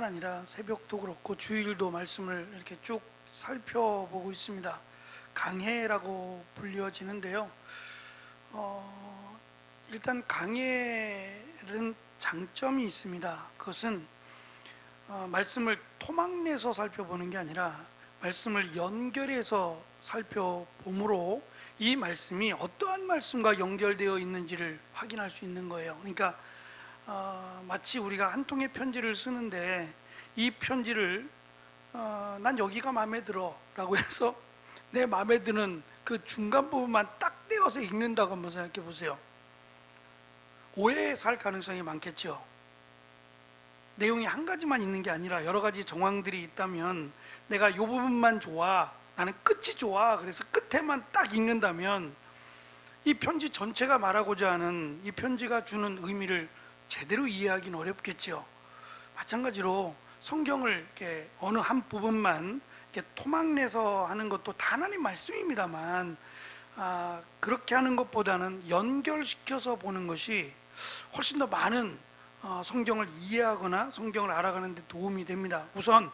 아니라 새벽도 그렇고 주일도 말씀을 이렇게 쭉 살펴보고 있습니다. 강해라고 불려지는데요. 일단 강해는 장점이 있습니다. 그것은 말씀을 토막내서 살펴보는 게 아니라 말씀을 연결해서 살펴봄으로 이 말씀이 어떠한 말씀과 연결되어 있는지를 확인할 수 있는 거예요. 그러니까 마치 우리가 한 통의 편지를 쓰는데 이 편지를 난 여기가 마음에 들어 라고 해서 내 마음에 드는 그 중간 부분만 딱 떼어서 읽는다고 한번 생각해 보세요. 오해에 살 가능성이 많겠죠. 내용이 한 가지만 있는 게 아니라 여러 가지 정황들이 있다면 내가 이 부분만 좋아, 나는 끝이 좋아, 그래서 끝에만 딱 읽는다면 이 편지 전체가 말하고자 하는 이 편지가 주는 의미를 제대로 이해하기는 어렵겠죠. 마찬가지로 성경을 이렇게 어느 한 부분만 이렇게 토막내서 하는 것도 다 하나님 말씀입니다만 그렇게 하는 것보다는 연결시켜서 보는 것이 훨씬 더 많은 성경을 이해하거나 성경을 알아가는 데 도움이 됩니다. 우선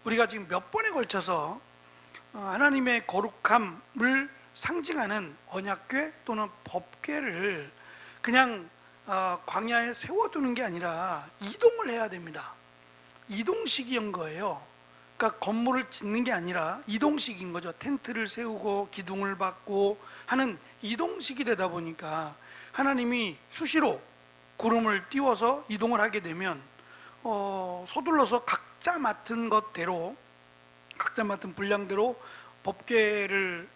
우리가 지금 몇 번에 걸쳐서 하나님의 거룩함을 상징하는 언약궤 또는 법궤를 그냥 광야에 세워두는 게 아니라 이동을 해야 됩니다. 이동식인 거예요. 그러니까 건물을 짓는 게 아니라 이동식인 거죠. 텐트를 세우고 기둥을 박고 하는 이동식이 되다 보니까 하나님이 수시로 구름을 띄워서 이동을 하게 되면 서둘러서 각자 맡은 것대로, 각자 맡은 분량대로 덮개를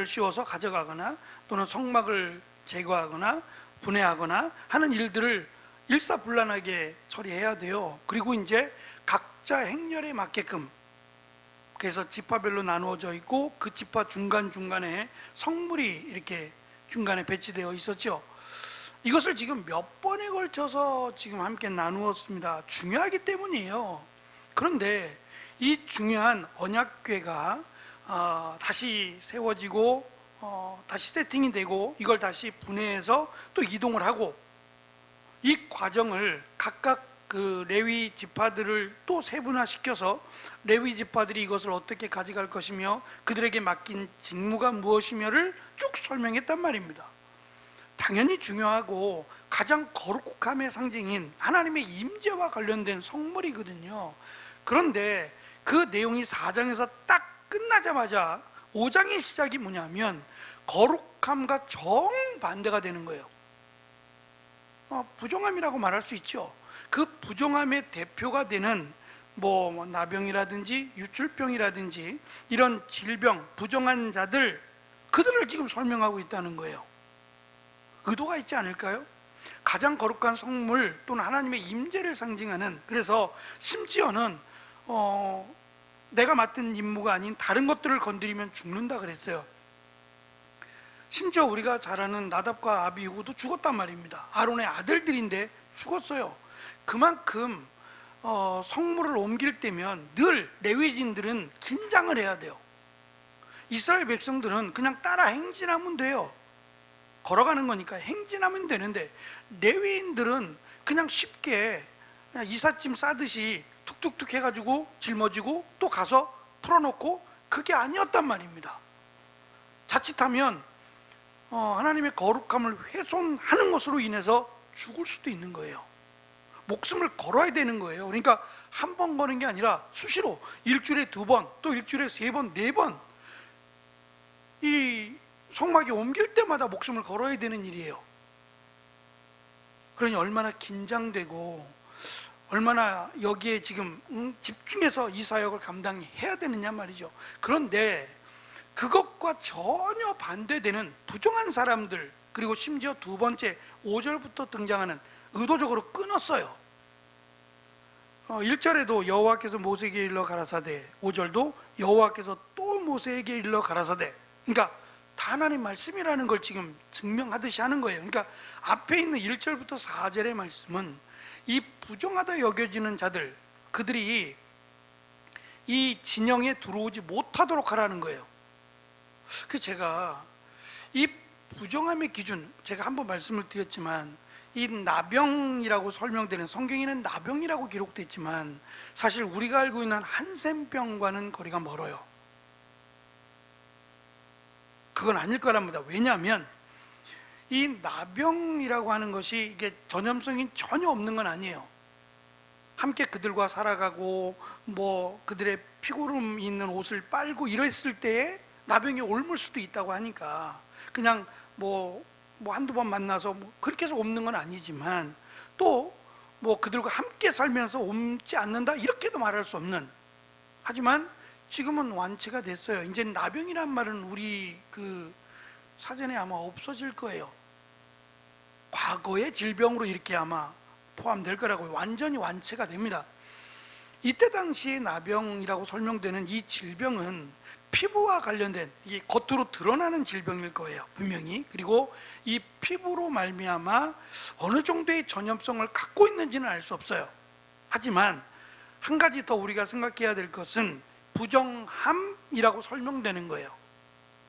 씌워서 가져가거나 또는 성막을 제거하거나 분해하거나 하는 일들을 일사불란하게 처리해야 돼요. 그리고 이제 각자 행렬에 맞게끔, 그래서 지파별로 나누어져 있고 그 지파 중간중간에 성물이 이렇게 중간에 배치되어 있었죠. 이것을 지금 몇 번에 걸쳐서 지금 함께 나누었습니다. 중요하기 때문이에요. 그런데 이 중요한 언약궤가 다시 세워지고 다시 세팅이 되고 이걸 다시 분해해서 또 이동을 하고, 이 과정을 각각 그 레위 지파들을 또 세분화시켜서 레위 지파들이 이것을 어떻게 가져갈 것이며 그들에게 맡긴 직무가 무엇이며를 쭉 설명했단 말입니다. 당연히 중요하고 가장 거룩함의 상징인 하나님의 임재와 관련된 성물이거든요. 그런데 그 내용이 4장에서 딱 끝나자마자 5장의 시작이 뭐냐면 거룩함과 정반대가 되는 거예요. 부정함이라고 말할 수 있죠. 그 부정함의 대표가 되는 나병이라든지 유출병이라든지 이런 질병, 부정한 자들, 그들을 지금 설명하고 있다는 거예요. 의도가 있지 않을까요? 가장 거룩한 성물 또는 하나님의 임재를 상징하는, 그래서 심지어는 내가 맡은 임무가 아닌 다른 것들을 건드리면 죽는다 그랬어요. 심지어 우리가 잘 아는 나답과 아비후도 죽었단 말입니다. 아론의 아들들인데 죽었어요. 그만큼 성물을 옮길 때면 늘 레위진들은 긴장을 해야 돼요. 이스라엘 백성들은 그냥 따라 행진하면 돼요. 걸어가는 거니까 행진하면 되는데 레위인들은 그냥 쉽게 그냥 이삿짐 싸듯이 툭툭툭 해가지고 짊어지고 또 가서 풀어놓고, 그게 아니었단 말입니다. 자칫하면 하나님의 거룩함을 훼손하는 것으로 인해서 죽을 수도 있는 거예요. 목숨을 걸어야 되는 거예요. 그러니까 한 번 거는 게 아니라 수시로 일주일에 2번, 또 일주일에 3번, 4번 이 성막에 옮길 때마다 목숨을 걸어야 되는 일이에요. 그러니 얼마나 긴장되고 얼마나 여기에 지금 집중해서 이 사역을 감당해야 되느냐 말이죠. 그런데 그것과 전혀 반대되는 부정한 사람들, 그리고 심지어 두 번째 5절부터 등장하는 의도적으로 끊었어요. 1절에도 여호와께서 모세에게 일러 가라사대, 5절도 여호와께서 또 모세에게 일러 가라사대. 그러니까 다 하나님 말씀이라는 걸 지금 증명하듯이 하는 거예요. 그러니까 앞에 있는 1절부터 4절의 말씀은 이 부정하다 여겨지는 자들, 그들이 이 진영에 들어오지 못하도록 하라는 거예요. 제가 이 부정함의 기준, 제가 한번 말씀을 드렸지만 이 나병이라고 설명되는, 성경에는 나병이라고 기록되어 있지만 사실 우리가 알고 있는 한센병과는 거리가 멀어요. 그건 아닐 거랍니다. 왜냐하면 이 나병이라고 하는 것이 이게 전염성이 전혀 없는 건 아니에요. 함께 그들과 살아가고 뭐 그들의 피고름 있는 옷을 빨고 이랬을 때에 나병이 옮을 수도 있다고 하니까 그냥 뭐 한두 번 만나서 뭐 그렇게 해서 옮는 건 아니지만, 또 뭐 그들과 함께 살면서 옮지 않는다 이렇게도 말할 수 없는, 하지만 지금은 완치가 됐어요. 이제 나병이란 말은 우리 그 사전에 아마 없어질 거예요. 과거의 질병으로 이렇게 아마 포함될 거라고, 완전히 완치가 됩니다. 이때 당시에 나병이라고 설명되는 이 질병은 피부와 관련된, 이게 겉으로 드러나는 질병일 거예요, 분명히. 그리고 이 피부로 말미암아 어느 정도의 전염성을 갖고 있는지는 알 수 없어요. 하지만 한 가지 더 우리가 생각해야 될 것은 부정함이라고 설명되는 거예요.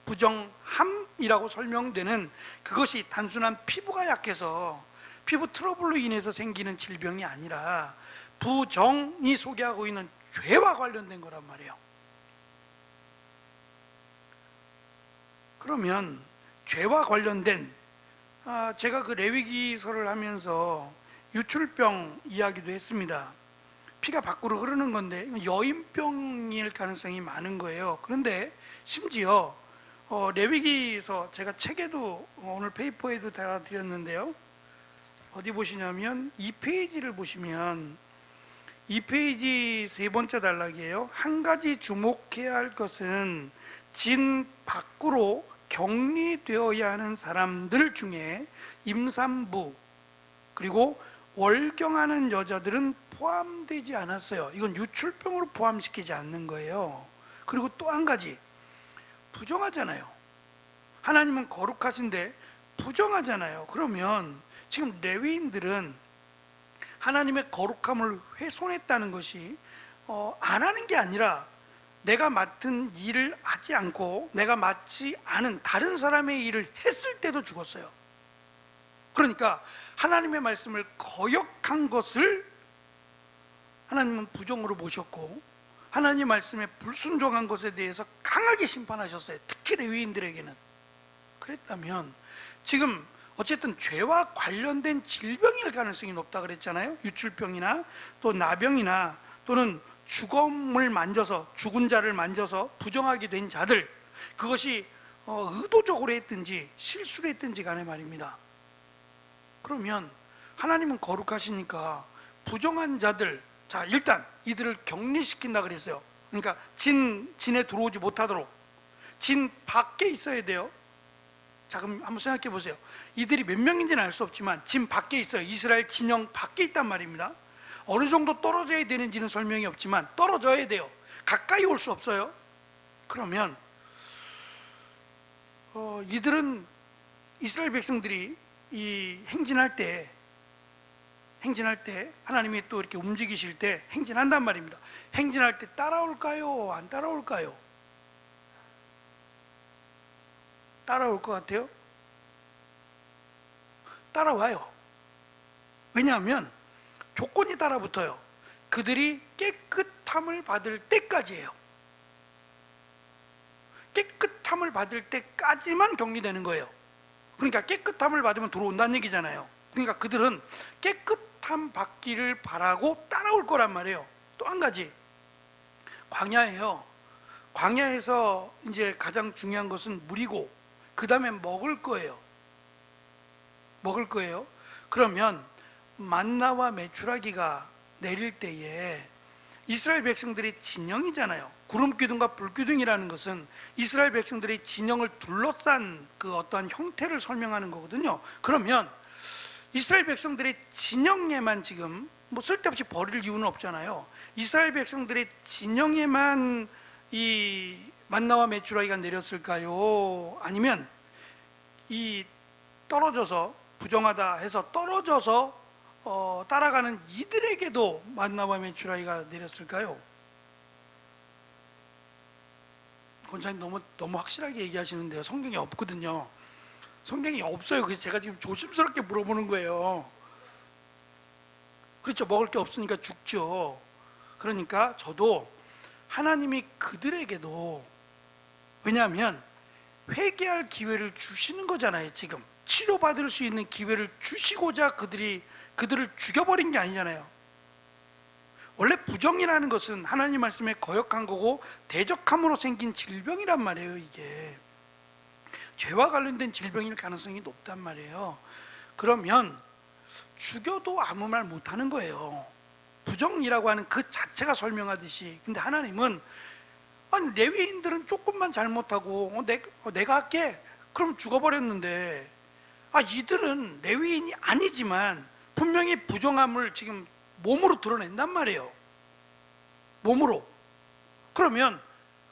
부정함이라고 설명되는 그것이 단순한 피부가 약해서 피부 트러블로 인해서 생기는 질병이 아니라 부정이 소개하고 있는 죄와 관련된 거란 말이에요. 그러면 죄와 관련된, 제가 그 레위기서를 하면서 유출병 이야기도 했습니다. 피가 밖으로 흐르는 건데 여인병일 가능성이 많은 거예요. 그런데 심지어 레위기서, 제가 책에도 오늘 페이퍼에도 달아드렸는데요, 어디 보시냐면 2페이지를 보시면 2페이지 세 번째 단락이에요. 한 가지 주목해야 할 것은 진 밖으로 격리되어야 하는 사람들 중에 임산부 그리고 월경하는 여자들은 포함되지 않았어요. 이건 유출병으로 포함시키지 않는 거예요. 그리고 또 한 가지, 부정하잖아요. 하나님은 거룩하신데 부정하잖아요. 그러면 지금 레위인들은 하나님의 거룩함을 훼손했다는 것이 안 하는 게 아니라 내가 맡은 일을 하지 않고 내가 맡지 않은 다른 사람의 일을 했을 때도 죽었어요. 그러니까 하나님의 말씀을 거역한 것을 하나님은 부정으로 보셨고, 하나님의 말씀에 불순종한 것에 대해서 강하게 심판하셨어요. 특히 레위인들에게는. 그랬다면 지금 어쨌든 죄와 관련된 질병일 가능성이 높다 그랬잖아요. 유출병이나 또 나병이나 또는 죽음을 만져서, 죽은 자를 만져서 부정하게 된 자들, 그것이 의도적으로 했든지 실수로 했든지 간에 말입니다. 그러면 하나님은 거룩하시니까 부정한 자들, 자 일단 이들을 격리시킨다 그랬어요. 그러니까 진에 들어오지 못하도록 진 밖에 있어야 돼요. 자 그럼 한번 생각해 보세요. 이들이 몇 명인지는 알 수 없지만 진 밖에 있어요. 이스라엘 진영 밖에 있단 말입니다. 어느 정도 떨어져야 되는지는 설명이 없지만 떨어져야 돼요. 가까이 올 수 없어요. 그러면 이들은, 이스라엘 백성들이 이 행진할 때 하나님이 또 이렇게 움직이실 때 행진한단 말입니다. 행진할 때 따라올까요? 안 따라올까요? 따라올 것 같아요? 따라와요. 왜냐하면 조건이 따라붙어요. 그들이 깨끗함을 받을 때까지예요. 깨끗함을 받을 때까지만 격리되는 거예요. 그러니까 깨끗함을 받으면 들어온다는 얘기잖아요. 그러니까 그들은 깨끗함 받기를 바라고 따라올 거란 말이에요. 또 한 가지, 광야예요. 광야에서 이제 가장 중요한 것은 물이고 그 다음에 먹을 거예요. 그러면 만나와 메추라기가 내릴 때에 이스라엘 백성들의 진영이잖아요. 구름기둥과 불기둥이라는 것은 이스라엘 백성들의 진영을 둘러싼 그 어떠한 형태를 설명하는 거거든요. 그러면 이스라엘 백성들의 진영에만 지금 뭐 쓸데없이 버릴 이유는 없잖아요. 이스라엘 백성들의 진영에만 이 만나와 메추라기가 내렸을까요? 아니면 이 떨어져서, 부정하다 해서 떨어져서 따라가는 이들에게도 만나와 메추라기가 내렸을까요? 권사님 너무 확실하게 얘기하시는데요. 성경에 없거든요. 성경이 없어요. 그래서 제가 지금 조심스럽게 물어보는 거예요. 그렇죠. 먹을 게 없으니까 죽죠. 그러니까 저도 하나님이 그들에게도, 왜냐하면 회개할 기회를 주시는 거잖아요. 지금 치료받을 수 있는 기회를 주시고자 그들을 죽여버린 게 아니잖아요. 원래 부정이라는 것은 하나님 말씀에 거역한 거고 대적함으로 생긴 질병이란 말이에요. 이게 죄와 관련된 질병일 가능성이 높단 말이에요. 그러면 죽여도 아무 말 못하는 거예요. 부정이라고 하는 그 자체가 설명하듯이. 근데 하나님은, 아니 레위인들은 조금만 잘못하고 내가 할게, 그럼 죽어버렸는데, 이들은 레위인이 아니지만 분명히 부정함을 지금 몸으로 드러낸단 말이에요. 몸으로. 그러면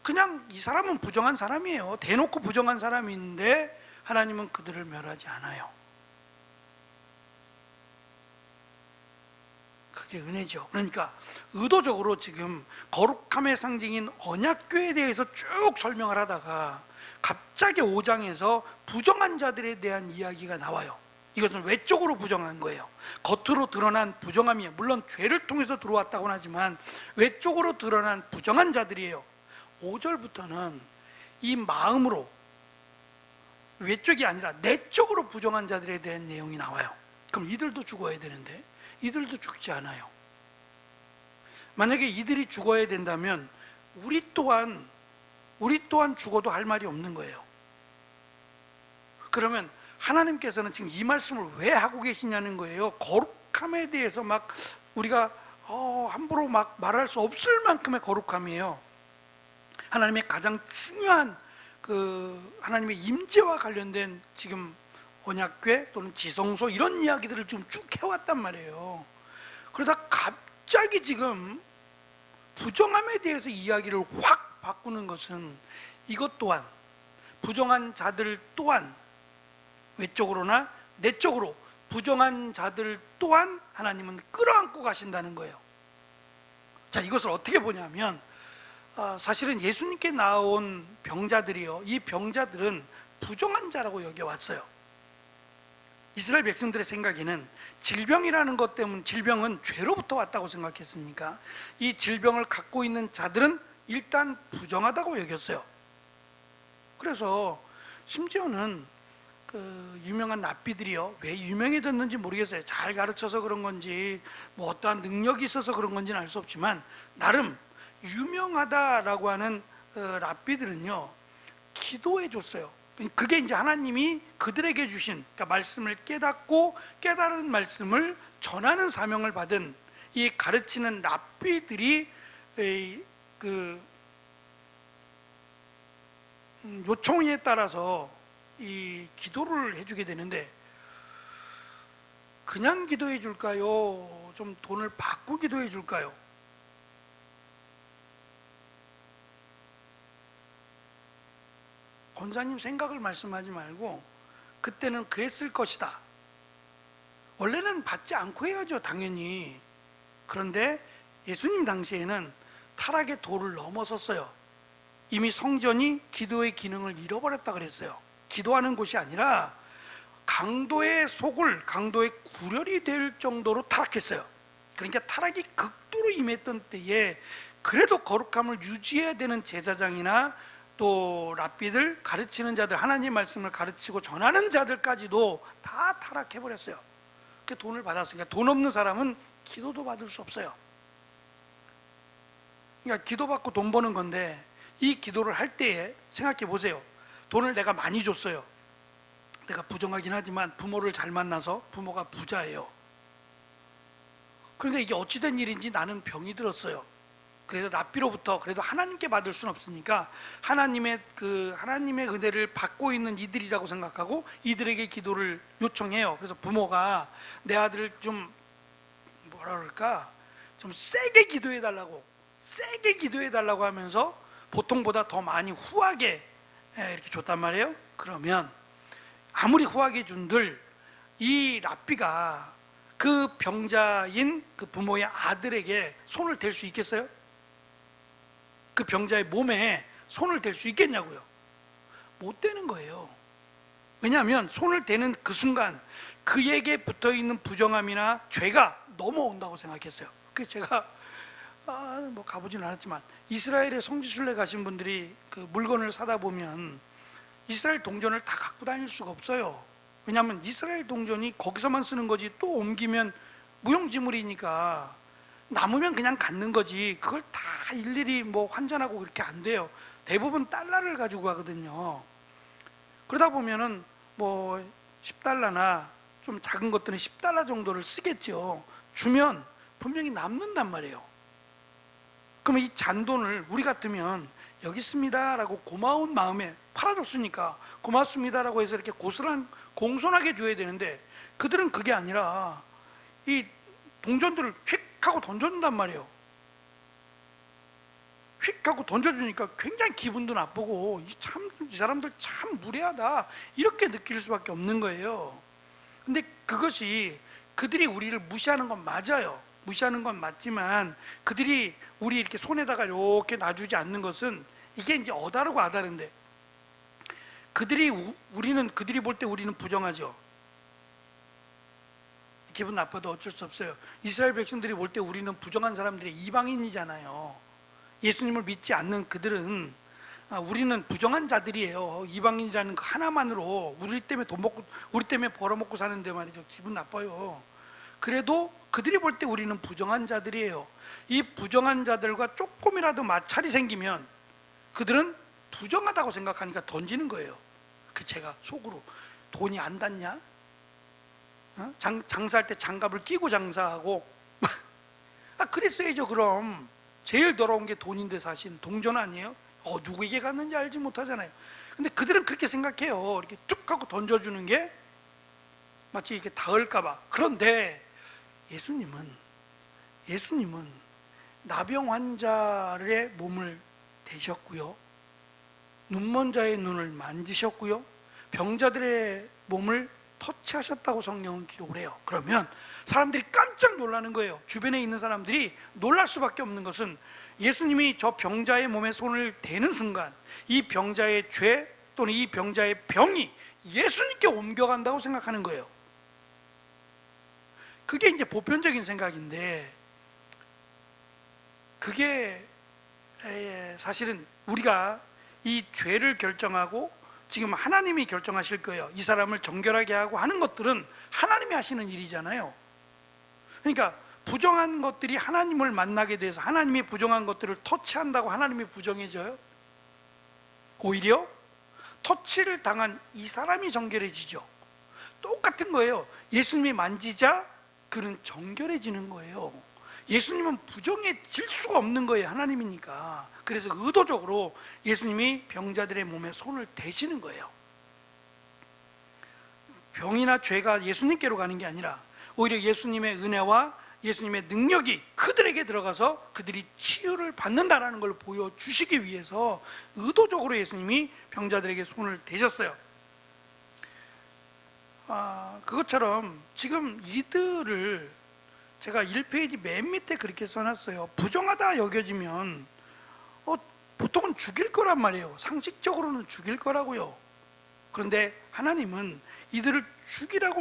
그냥 이 사람은 부정한 사람이에요. 대놓고 부정한 사람인데 하나님은 그들을 멸하지 않아요. 그게 은혜죠. 그러니까 의도적으로 지금 거룩함의 상징인 언약궤에 대해서 쭉 설명을 하다가 갑자기 5장에서 부정한 자들에 대한 이야기가 나와요. 이것은 외적으로 부정한 거예요. 겉으로 드러난 부정함이에요. 물론 죄를 통해서 들어왔다고는 하지만 외적으로 드러난 부정한 자들이에요. 5절부터는 이 마음으로, 외적이 아니라 내적으로 부정한 자들에 대한 내용이 나와요. 그럼 이들도 죽어야 되는데 이들도 죽지 않아요. 만약에 이들이 죽어야 된다면 우리 또한 죽어도 할 말이 없는 거예요. 그러면 하나님께서는 지금 이 말씀을 왜 하고 계시냐는 거예요. 거룩함에 대해서 막 우리가 함부로 막 말할 수 없을 만큼의 거룩함이에요. 하나님의 가장 중요한 하나님의 임재와 관련된 지금 언약궤 또는 지성소 이런 이야기들을 좀 쭉 해왔단 말이에요. 그러다 갑자기 지금 부정함에 대해서 이야기를 확 바꾸는 것은, 이것 또한 부정한 자들 또한 외적으로나 내적으로 부정한 자들 또한 하나님은 끌어안고 가신다는 거예요. 자, 이것을 어떻게 보냐면 사실은 예수님께 나온 병자들이요, 이 병자들은 부정한 자라고 여겨왔어요. 이스라엘 백성들의 생각에는 질병이라는 것 때문에, 질병은 죄로부터 왔다고 생각했으니까 이 질병을 갖고 있는 자들은 일단 부정하다고 여겼어요. 그래서 심지어는 유명한 랍비들이요, 왜 유명해졌는지 모르겠어요. 잘 가르쳐서 그런 건지 뭐 어떠한 능력이 있어서 그런 건지는 알 수 없지만 나름 유명하다라고 하는 랍비들은요 기도해 줬어요. 그게 이제 하나님이 그들에게 주신, 그러니까 말씀을 깨닫고 깨달은 말씀을 전하는 사명을 받은 이 가르치는 랍비들이 요청에 따라서 이 기도를 해주게 되는데, 그냥 기도해 줄까요? 좀 돈을 받고 기도해 줄까요? 권사님 생각을 말씀하지 말고 그때는 그랬을 것이다. 원래는 받지 않고 해야죠, 당연히. 그런데 예수님 당시에는 타락의 도를 넘어섰어요. 이미 성전이 기도의 기능을 잃어버렸다 그랬어요. 기도하는 곳이 아니라 강도의 굴혈이 될 정도로 타락했어요. 그러니까 타락이 극도로 임했던 때에 그래도 거룩함을 유지해야 되는 제사장이나 또 랍비들, 가르치는 자들, 하나님 말씀을 가르치고 전하는 자들까지도 다 타락해버렸어요. 그 돈을 받았으니까 돈 없는 사람은 기도도 받을 수 없어요. 그러니까 기도받고 돈 버는 건데, 이 기도를 할 때에 생각해 보세요. 돈을 내가 많이 줬어요. 내가 부정하긴 하지만 부모를 잘 만나서 부모가 부자예요. 그런데 이게 어찌된 일인지 나는 병이 들었어요. 그래서 랍비로부터 그래도 하나님께 받을 수는 없으니까 하나님의 은혜를 받고 있는 이들이라고 생각하고 이들에게 기도를 요청해요. 그래서 부모가 내 아들을 좀 좀 세게 기도해 달라고 하면서 보통보다 더 많이 후하게 이렇게 줬단 말이에요. 그러면 아무리 후하게 준들 이 랍비가 그 병자인 그 부모의 아들에게 손을 댈 수 있겠어요? 그 병자의 몸에 손을 댈 수 있겠냐고요? 못 대는 거예요. 왜냐하면 손을 대는 그 순간 그에게 붙어있는 부정함이나 죄가 넘어온다고 생각했어요. 그래서 제가 뭐 가보지는 않았지만 이스라엘에 성지순례 가신 분들이 그 물건을 사다 보면 이스라엘 동전을 다 갖고 다닐 수가 없어요. 왜냐하면 이스라엘 동전이 거기서만 쓰는 거지, 또 옮기면 무용지물이니까 남으면 그냥 갖는 거지, 그걸 다 일일이 뭐 환전하고 그렇게 안 돼요. 대부분 달러를 가지고 가거든요. 그러다 보면은 뭐 10달러나 좀 작은 것들은 10달러 정도를 쓰겠죠. 주면 분명히 남는단 말이에요. 그러면 이 잔돈을 우리 같으면 여기 있습니다 라고 고마운 마음에 팔아줬으니까 고맙습니다 라고 해서 이렇게 공손하게 줘야 되는데, 그들은 그게 아니라 이 동전들을 휙 하고 던져준단 말이에요. 휙 하고 던져주니까 굉장히 기분도 나쁘고, 이 사람들 참 무례하다 이렇게 느낄 수밖에 없는 거예요. 근데 그것이, 그들이 우리를 무시하는 건 맞아요. 무시하는 건 맞지만 그들이 우리 이렇게 손에다가 이렇게 놔주지 않는 것은, 이게 이제 어다르고 아다른데, 그들이 볼 때 우리는 부정하죠. 기분 나빠도 어쩔 수 없어요. 이스라엘 백성들이 볼 때 우리는 부정한 사람들이 이방인이잖아요. 예수님을 믿지 않는 그들은 우리는 부정한 자들이에요. 이방인이라는 그 하나만으로 우리 때문에 벌어먹고 사는데 말이죠. 기분 나빠요. 그래도 그들이 볼 때 우리는 부정한 자들이에요. 이 부정한 자들과 조금이라도 마찰이 생기면 그들은 부정하다고 생각하니까 던지는 거예요. 그 제가 속으로, 돈이 안 닿냐? 장사할 때 장갑을 끼고 장사하고 그랬어야죠. 그럼 제일 더러운 게 돈인데, 사실 동전 아니에요? 누구에게 갔는지 알지 못하잖아요. 근데 그들은 그렇게 생각해요. 이렇게 쭉 하고 던져주는 게 마치 이렇게 닿을까봐. 그런데 예수님은 나병 환자의 몸을 대셨고요, 눈먼 자의 눈을 만지셨고요, 병자들의 몸을 터치하셨다고 성경은 기록을 해요. 그러면 사람들이 깜짝 놀라는 거예요. 주변에 있는 사람들이 놀랄 수밖에 없는 것은, 예수님이 저 병자의 몸에 손을 대는 순간 이 병자의 죄 또는 이 병자의 병이 예수님께 옮겨간다고 생각하는 거예요. 그게 이제 보편적인 생각인데, 그게 사실은 우리가 이 죄를 결정하고, 지금 하나님이 결정하실 거예요. 이 사람을 정결하게 하고 하는 것들은 하나님이 하시는 일이잖아요. 그러니까 부정한 것들이 하나님을 만나게 돼서 하나님이 부정한 것들을 터치한다고 하나님이 부정해져요? 오히려 터치를 당한 이 사람이 정결해지죠. 똑같은 거예요. 예수님이 만지자 그는 정결해지는 거예요. 예수님은 부정해질 수가 없는 거예요. 하나님이니까. 그래서 의도적으로 예수님이 병자들의 몸에 손을 대시는 거예요. 병이나 죄가 예수님께로 가는 게 아니라 오히려 예수님의 은혜와 예수님의 능력이 그들에게 들어가서 그들이 치유를 받는다라는 걸 보여주시기 위해서 의도적으로 예수님이 병자들에게 손을 대셨어요. 그것처럼 지금 이들을 제가 1페이지 맨 밑에 그렇게 써놨어요. 부정하다 여겨지면 보통은 죽일 거란 말이에요. 상식적으로는 죽일 거라고요. 그런데 하나님은 이들을 죽이라고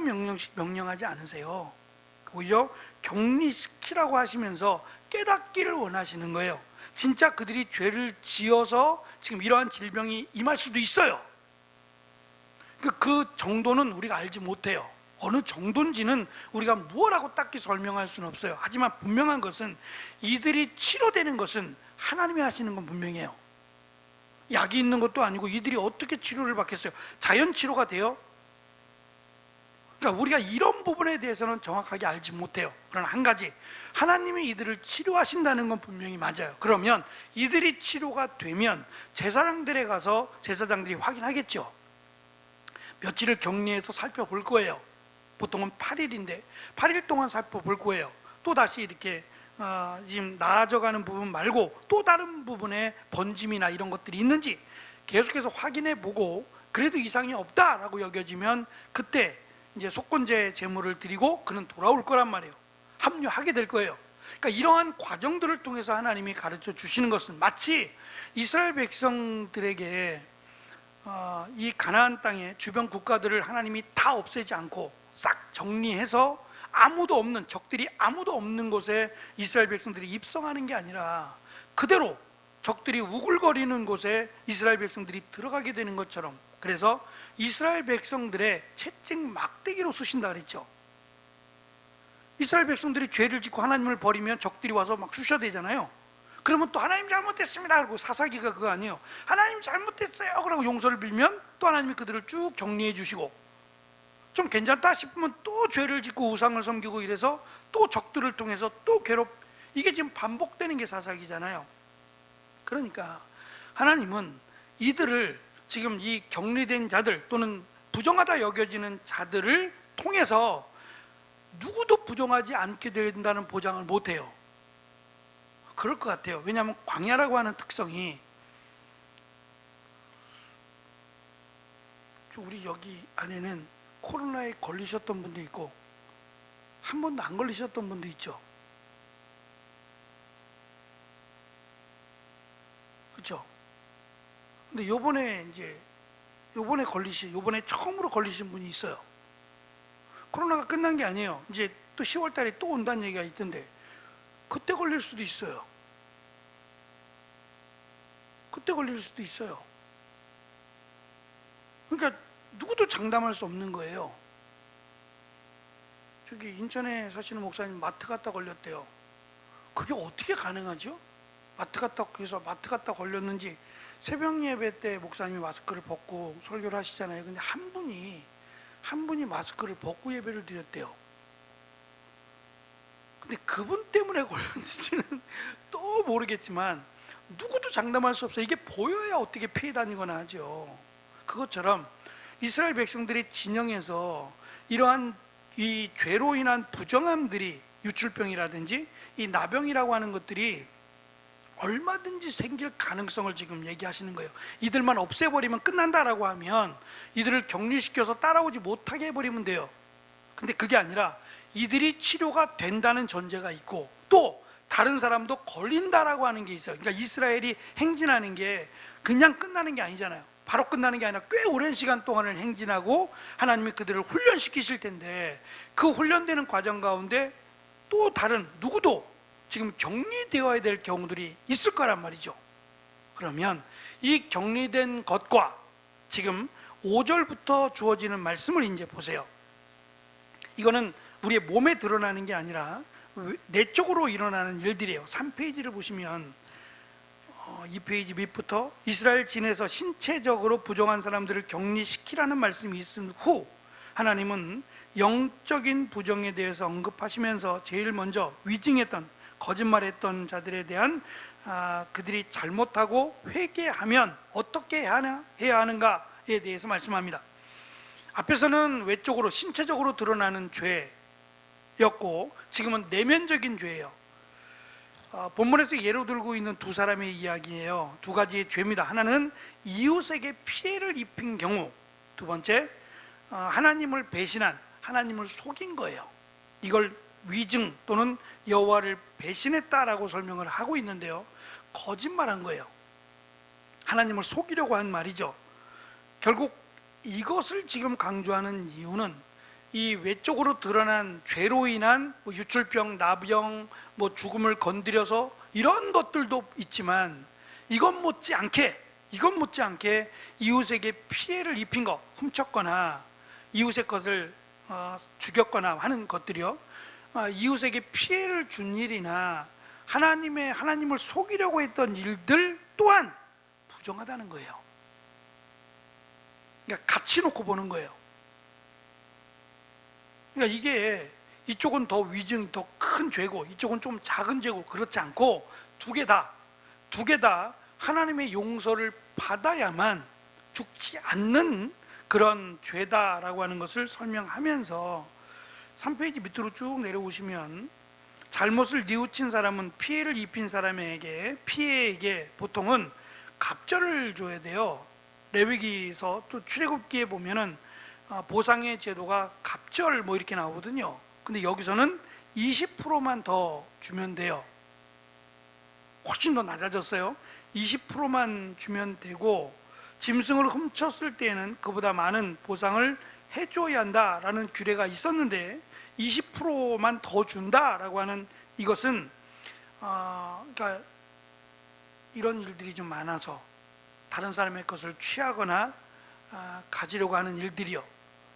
명령하지 않으세요. 오히려 격리시키라고 하시면서 깨닫기를 원하시는 거예요. 진짜 그들이 죄를 지어서 지금 이러한 질병이 임할 수도 있어요. 그 정도는 우리가 알지 못해요. 어느 정도인지는 우리가 무엇라고 딱히 설명할 수는 없어요. 하지만 분명한 것은 이들이 치료되는 것은 하나님이 하시는 건 분명해요. 약이 있는 것도 아니고 이들이 어떻게 치료를 받겠어요? 자연 치료가 돼요? 그러니까 우리가 이런 부분에 대해서는 정확하게 알지 못해요. 그러나 한 가지, 하나님이 이들을 치료하신다는 건 분명히 맞아요. 그러면 이들이 치료가 되면 제사장들에 가서 제사장들이 확인하겠죠. 며칠을 격리해서 살펴볼 거예요. 보통은 8일인데 8일 동안 살펴볼 거예요. 또 다시 이렇게 지금 나아져가는 부분 말고 또 다른 부분에 번짐이나 이런 것들이 있는지 계속해서 확인해 보고, 그래도 이상이 없다라고 여겨지면 그때 이제 속건제 제물을 드리고 그는 돌아올 거란 말이에요. 합류하게 될 거예요. 그러니까 이러한 과정들을 통해서 하나님이 가르쳐 주시는 것은 마치 이스라엘 백성들에게 이 가나안 땅의 주변 국가들을 하나님이 다 없애지 않고 싹 정리해서 아무도 없는, 적들이 아무도 없는 곳에 이스라엘 백성들이 입성하는 게 아니라 그대로 적들이 우글거리는 곳에 이스라엘 백성들이 들어가게 되는 것처럼, 그래서 이스라엘 백성들의 채찍 막대기로 쓰신다 그랬죠. 이스라엘 백성들이 죄를 짓고 하나님을 버리면 적들이 와서 막 쑤셔대잖아요. 그러면 또 하나님 잘못했습니다 그러고, 사사기가 그거 아니에요. 하나님 잘못했어요 그러고 용서를 빌면 또 하나님이 그들을 쭉 정리해 주시고, 좀 괜찮다 싶으면 또 죄를 짓고 우상을 섬기고, 이래서 또 적들을 통해서 또 이게 지금 반복되는 게 사사기잖아요. 그러니까 하나님은 이들을 지금 이 격리된 자들 또는 부정하다 여겨지는 자들을 통해서 누구도 부정하지 않게 된다는 보장을 못해요. 그럴 것 같아요. 왜냐하면 광야라고 하는 특성이, 우리 여기 안에는 코로나에 걸리셨던 분도 있고 한 번도 안 걸리셨던 분도 있죠. 그렇죠? 근데 요번에 처음으로 걸리신 분이 있어요. 코로나가 끝난 게 아니에요. 이제 또 10월 달에 또 온다는 얘기가 있던데, 그때 걸릴 수도 있어요. 그때 걸릴 수도 있어요. 그러니까 누구도 장담할 수 없는 거예요. 저기 인천에 사시는 목사님 마트 갔다 걸렸대요. 그게 어떻게 가능하죠? 마트 갔다 걸렸는지, 새벽 예배 때 목사님이 마스크를 벗고 설교를 하시잖아요. 근데 한 분이 마스크를 벗고 예배를 드렸대요. 근데 그분 때문에 걸렸는지는 또 모르겠지만 누구도 장담할 수 없어요. 이게 보여야 어떻게 피해 다니거나 하죠. 그것처럼 이스라엘 백성들의 진영에서 이러한 이 죄로 인한 부정함들이, 유출병이라든지 이 나병이라고 하는 것들이 얼마든지 생길 가능성을 지금 얘기하시는 거예요. 이들만 없애버리면 끝난다라고 하면 이들을 격리시켜서 따라오지 못하게 해버리면 돼요. 근데 그게 아니라 이들이 치료가 된다는 전제가 있고, 또 다른 사람도 걸린다라고 하는 게 있어요. 그러니까 이스라엘이 행진하는 게 그냥 끝나는 게 아니잖아요. 바로 끝나는 게 아니라 꽤 오랜 시간 동안을 행진하고 하나님이 그들을 훈련시키실 텐데, 그 훈련되는 과정 가운데 또 다른 누구도 지금 격리되어야 될 경우들이 있을 거란 말이죠. 그러면 이 격리된 것과 지금 5절부터 주어지는 말씀을 이제 보세요. 이거는 우리의 몸에 드러나는 게 아니라 내적으로 일어나는 일들이에요. 3페이지를 보시면 2페이지 밑부터 이스라엘 진에서 신체적으로 부정한 사람들을 격리시키라는 말씀이 있은 후, 하나님은 영적인 부정에 대해서 언급하시면서 제일 먼저 위증했던, 거짓말했던 자들에 대한 그들이 잘못하고 회개하면 어떻게 해야 하는가에 대해서 말씀합니다. 앞에서는 외적으로 신체적으로 드러나는 죄였고, 지금은 내면적인 죄예요. 본문에서 예로 들고 있는 두 사람의 이야기예요. 두 가지의 죄입니다. 하나는 이웃에게 피해를 입힌 경우, 두 번째 하나님을 배신한, 하나님을 속인 거예요. 이걸 위증 또는 여호와를 배신했다라고 설명을 하고 있는데요, 거짓말한 거예요. 하나님을 속이려고 한 말이죠. 결국 이것을 지금 강조하는 이유는 이 외적으로 드러난 죄로 인한 유출병, 나병, 죽음을 건드려서 이런 것들도 있지만, 이것 못지않게 이웃에게 피해를 입힌 것, 훔쳤거나 이웃의 것을 죽였거나 하는 것들이요, 이웃에게 피해를 준 일이나 하나님을 속이려고 했던 일들 또한 부정하다는 거예요. 그러니까 같이 놓고 보는 거예요. 그러니까 이게 이쪽은 더 위증이 더 큰 죄고 이쪽은 좀 작은 죄고, 그렇지 않고 두 개 다 하나님의 용서를 받아야만 죽지 않는 그런 죄다라고 하는 것을 설명하면서 3페이지 밑으로 쭉 내려오시면, 잘못을 뉘우친 사람은 피해를 입힌 사람에게, 피해에게 보통은 갑절을 줘야 돼요. 레위기서 또 출애굽기에 보면은 보상의 제도가 갑절 이렇게 나오거든요. 근데 여기서는 20%만 더 주면 돼요. 훨씬 더 낮아졌어요. 20%만 주면 되고, 짐승을 훔쳤을 때에는 그보다 많은 보상을 해줘야 한다라는 규례가 있었는데, 20%만 더 준다라고 하는 이것은 그러니까 이런 일들이 좀 많아서 다른 사람의 것을 취하거나 가지려고 하는 일들이요,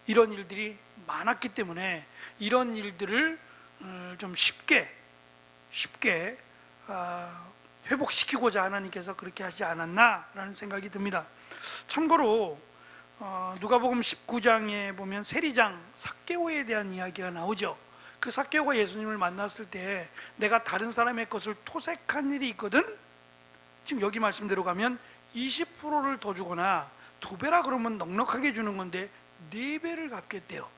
이런 일들이 많았기 때문에 이런 일들을 좀 쉽게 회복시키고자 하나님께서 그렇게 하지 않았나라는 생각이 듭니다. 참고로 누가복음 19장에 보면 세리장 삭개오에 대한 이야기가 나오죠. 그 삭개오가 예수님을 만났을 때 내가 다른 사람의 것을 토색한 일이 있거든, 지금 여기 말씀대로 가면 20%를 더 주거나 2배라 그러면 넉넉하게 주는 건데 4배를 갚겠대요.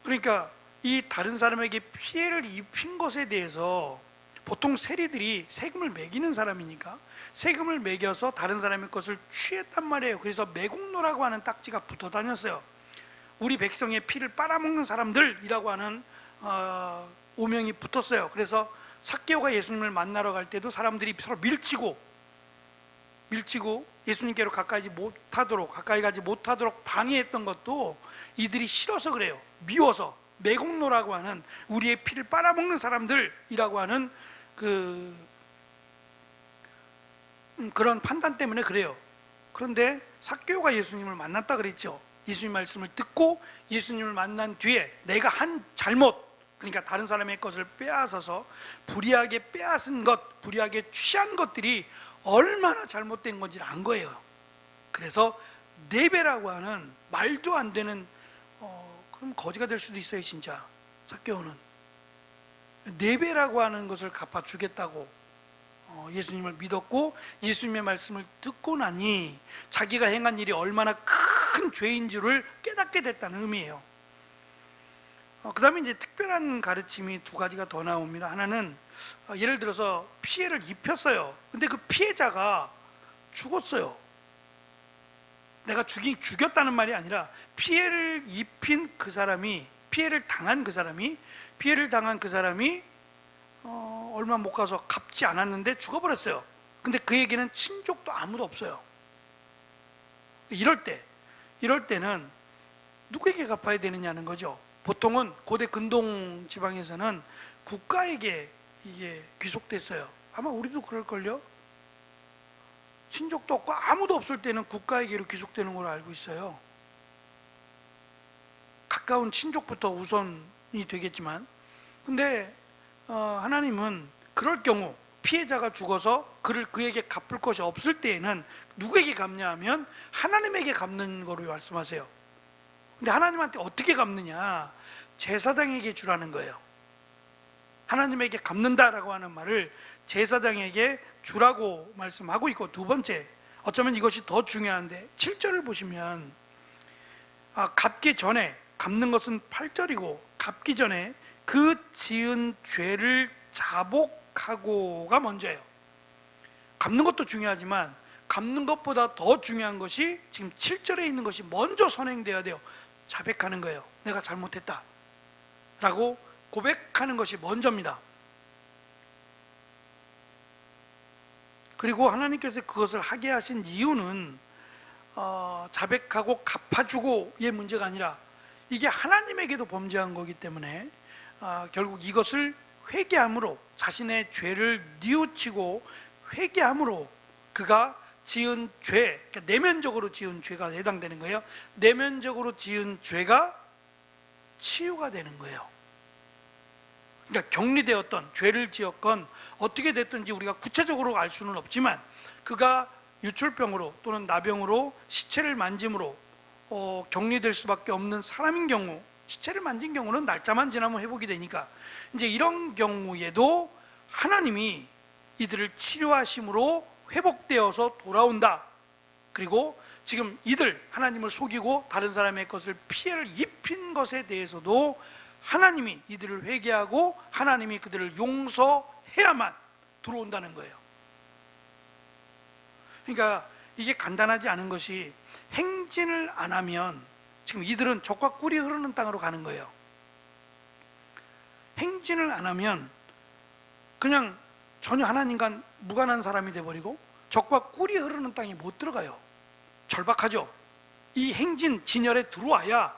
그러니까 이 다른 사람에게 피해를 입힌 것에 대해서 보통 세리들이 세금을 매기는 사람이니까 세금을 매겨서 다른 사람의 것을 취했단 말이에요. 그래서 매국노라고 하는 딱지가 붙어 다녔어요. 우리 백성의 피를 빨아먹는 사람들이라고 하는 오명이 붙었어요. 그래서 삭개오가 예수님을 만나러 갈 때도 사람들이 서로 밀치고 예수님께로 가까이 가지 못하도록 방해했던 것도 이들이 싫어서 그래요. 미워서, 매국노라고 하는 우리의 피를 빨아먹는 사람들이라고 하는 그런 판단 때문에 그래요. 그런데 삭개오가 예수님을 만났다 그랬죠. 예수님 말씀을 듣고 예수님을 만난 뒤에 내가 한 잘못, 그러니까 다른 사람의 것을 빼앗아서 불의하게 빼앗은 것, 불의하게 취한 것들이 얼마나 잘못된 건지를 안 거예요. 그래서 4배라고 하는 말도 안 되는, 그럼 거지가 될 수도 있어요. 진짜 삭개오는 4배라고 하는 것을 갚아주겠다고 예수님을 믿었고 예수님의 말씀을 듣고 나니 자기가 행한 일이 얼마나 큰 죄인 줄을 깨닫게 됐다는 의미예요. 그 다음에 이제 특별한 가르침이 2가지가 더 나옵니다. 하나는 예를 들어서 피해를 입혔어요. 근데 그 피해자가 죽었어요. 내가 죽였다는 말이 아니라 피해를 입힌 그 사람이, 피해를 당한 그 사람이 얼마 못 가서 갚지 않았는데 죽어버렸어요. 근데 그에게는 친족도 아무도 없어요. 이럴 때는 누구에게 갚아야 되느냐는 거죠. 보통은 고대 근동 지방에서는 국가에게 이게 귀속됐어요. 아마 우리도 그럴걸요. 친족도 없고 아무도 없을 때는 국가에게로 귀속되는 걸로 알고 있어요. 가까운 친족부터 우선이 되겠지만, 근데 하나님은 그럴 경우 피해자가 죽어서 그에게 갚을 것이 없을 때에는 누구에게 갚냐 하면 하나님에게 갚는 거로 말씀하세요. 근데 하나님한테 어떻게 갚느냐? 제사장에게 주라는 거예요. 하나님에게 갚는다라고 하는 말을 제사장에게 주라고 말씀하고 있고, 2번째, 어쩌면 이것이 더 중요한데 7절을 보시면 갚기 전에, 갚는 것은 8절이고 갚기 전에 그 지은 죄를 자복하고가 먼저예요. 갚는 것도 중요하지만 갚는 것보다 더 중요한 것이 지금 7절에 있는 것이 먼저 선행되어야 돼요. 자백하는 거예요. 내가 잘못했다 라고 고백하는 것이 먼저입니다. 그리고 하나님께서 그것을 하게 하신 이유는 자백하고 갚아주고의 문제가 아니라 이게 하나님에게도 범죄한 거기 때문에 결국 이것을 회개함으로, 자신의 죄를 뉘우치고 회개함으로 그가 지은 죄, 그러니까 내면적으로 지은 죄가 해당되는 거예요. 내면적으로 지은 죄가 치유가 되는 거예요. 그러니까 격리되었던, 죄를 지었건 어떻게 됐든지 우리가 구체적으로 알 수는 없지만 그가 유출병으로 또는 나병으로 시체를 만짐으로 격리될 수밖에 없는 사람인 경우, 시체를 만진 경우는 날짜만 지나면 회복이 되니까 이제 이런 경우에도 하나님이 이들을 치료하심으로 회복되어서 돌아온다. 그리고 지금 이들, 하나님을 속이고 다른 사람의 것을 피해를 입힌 것에 대해서도 하나님이 이들을 회개하고 하나님이 그들을 용서해야만 들어온다는 거예요. 그러니까 이게 간단하지 않은 것이, 행진을 안 하면 지금 이들은 젖과 꿀이 흐르는 땅으로 가는 거예요. 행진을 안 하면 그냥 전혀 하나님과 무관한 사람이 돼버리고 젖과 꿀이 흐르는 땅에 못 들어가요. 절박하죠. 이 행진 진열에 들어와야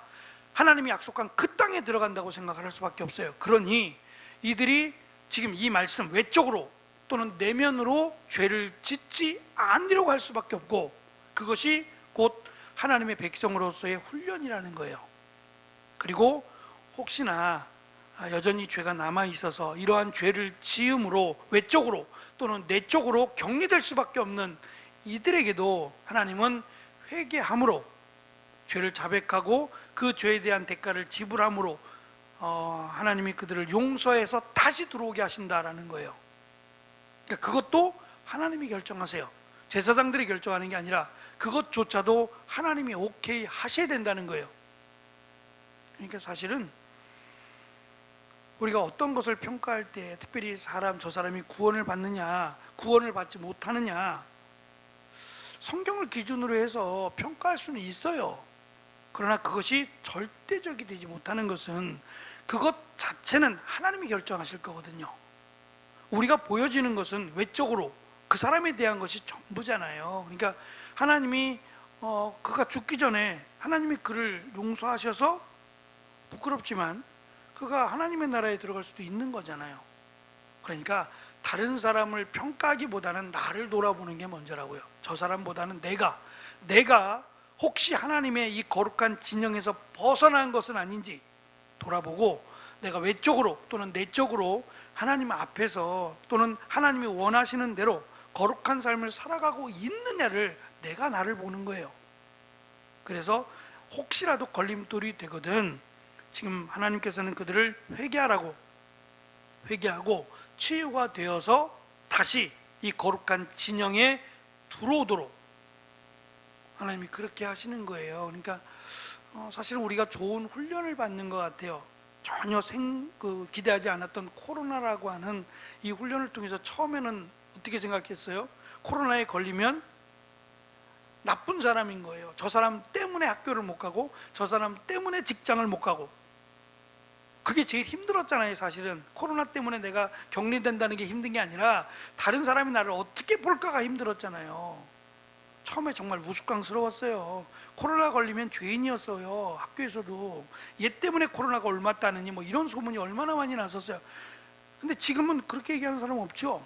하나님이 약속한 그 땅에 들어간다고 생각할 수밖에 없어요. 그러니 이들이 지금 이 말씀 외적으로 또는 내면으로 죄를 짓지 않으려고 할 수밖에 없고, 그것이 곧 하나님의 백성으로서의 훈련이라는 거예요. 그리고 혹시나 여전히 죄가 남아 있어서 이러한 죄를 지음으로 외적으로 또는 내적으로 격리될 수밖에 없는 이들에게도 하나님은 회개함으로 죄를 자백하고 그 죄에 대한 대가를 지불함으로 하나님이 그들을 용서해서 다시 들어오게 하신다라는 거예요. 그러니까 그것도 하나님이 결정하세요. 제사장들이 결정하는 게 아니라 그것조차도 하나님이 오케이 하셔야 된다는 거예요. 그러니까 사실은 우리가 어떤 것을 평가할 때, 특별히 저 사람이 구원을 받느냐 구원을 받지 못하느냐, 성경을 기준으로 해서 평가할 수는 있어요. 그러나 그것이 절대적이 되지 못하는 것은 그것 자체는 하나님이 결정하실 거거든요. 우리가 보여지는 것은 외적으로 그 사람에 대한 것이 전부잖아요. 그러니까 하나님이 그가 죽기 전에 하나님이 그를 용서하셔서 부끄럽지만 그가 하나님의 나라에 들어갈 수도 있는 거잖아요. 그러니까 다른 사람을 평가하기보다는 나를 돌아보는 게 먼저라고요. 저 사람보다는 내가 혹시 하나님의 이 거룩한 진영에서 벗어난 것은 아닌지 돌아보고, 내가 외적으로 또는 내적으로 하나님 앞에서 또는 하나님이 원하시는 대로 거룩한 삶을 살아가고 있느냐를 내가 나를 보는 거예요. 그래서 혹시라도 걸림돌이 되거든 지금 하나님께서는 그들을 회개하고 치유가 되어서 다시 이 거룩한 진영에 들어오도록 하나님이 그렇게 하시는 거예요. 그러니까 사실은 우리가 좋은 훈련을 받는 것 같아요. 전혀 기대하지 않았던 코로나라고 하는 이 훈련을 통해서 처음에는 어떻게 생각했어요? 코로나에 걸리면 나쁜 사람인 거예요. 저 사람 때문에 학교를 못 가고 저 사람 때문에 직장을 못 가고, 그게 제일 힘들었잖아요. 사실은 코로나 때문에 내가 격리된다는 게 힘든 게 아니라 다른 사람이 나를 어떻게 볼까가 힘들었잖아요. 처음에 정말 우스꽝스러웠어요. 코로나 걸리면 죄인이었어요. 학교에서도 얘 때문에 코로나가 옮았다느니 뭐 이런 소문이 얼마나 많이 났었어요. 근데 지금은 그렇게 얘기하는 사람 없죠.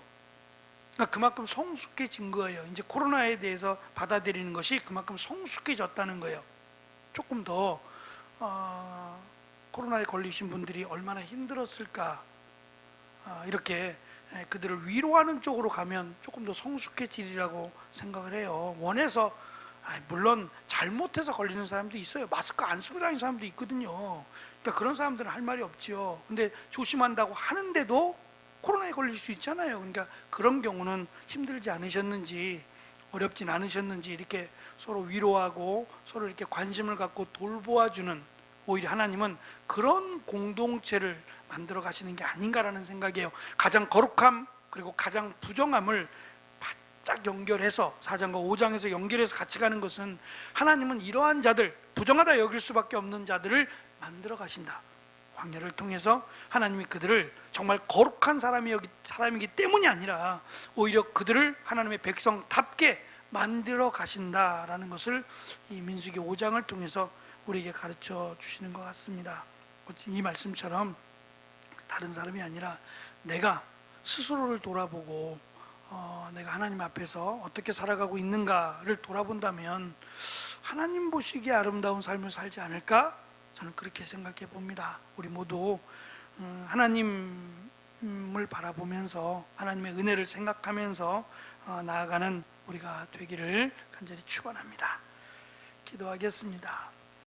그러니까 그만큼 성숙해진 거예요. 이제 코로나에 대해서 받아들이는 것이 그만큼 성숙해졌다는 거예요. 조금 더 코로나에 걸리신 분들이 얼마나 힘들었을까, 이렇게 그들을 위로하는 쪽으로 가면 조금 더 성숙해지리라고 생각을 해요. 원해서, 물론 잘못해서 걸리는 사람도 있어요. 마스크 안 쓰고 다니는 사람도 있거든요. 그러니까 그런 사람들은 할 말이 없지요. 근데 조심한다고 하는데도 코로나에 걸릴 수 있잖아요. 그러니까 그런 경우는 힘들지 않으셨는지, 어렵진 않으셨는지 이렇게 서로 위로하고 서로 이렇게 관심을 갖고 돌보아주는, 오히려 하나님은 그런 공동체를 만들어 가시는 게 아닌가라는 생각이에요. 가장 거룩함 그리고 가장 부정함을 바짝 연결해서 4장과 5장에서 연결해서 같이 가는 것은, 하나님은 이러한 자들, 부정하다 여길 수밖에 없는 자들을 만들어 가신다. 광야를 통해서 하나님이 그들을 정말 거룩한 사람이기 때문이 아니라 오히려 그들을 하나님의 백성답게 만들어 가신다라는 것을 이 민수기 5장을 통해서 우리에게 가르쳐 주시는 것 같습니다. 이 말씀처럼 다른 사람이 아니라 내가 스스로를 돌아보고 내가 하나님 앞에서 어떻게 살아가고 있는가를 돌아본다면 하나님 보시기에 아름다운 삶을 살지 않을까? 저는 그렇게 생각해 봅니다. 우리 모두 하나님을 바라보면서 하나님의 은혜를 생각하면서 나아가는 우리가 되기를 간절히 축원합니다. 기도하겠습니다.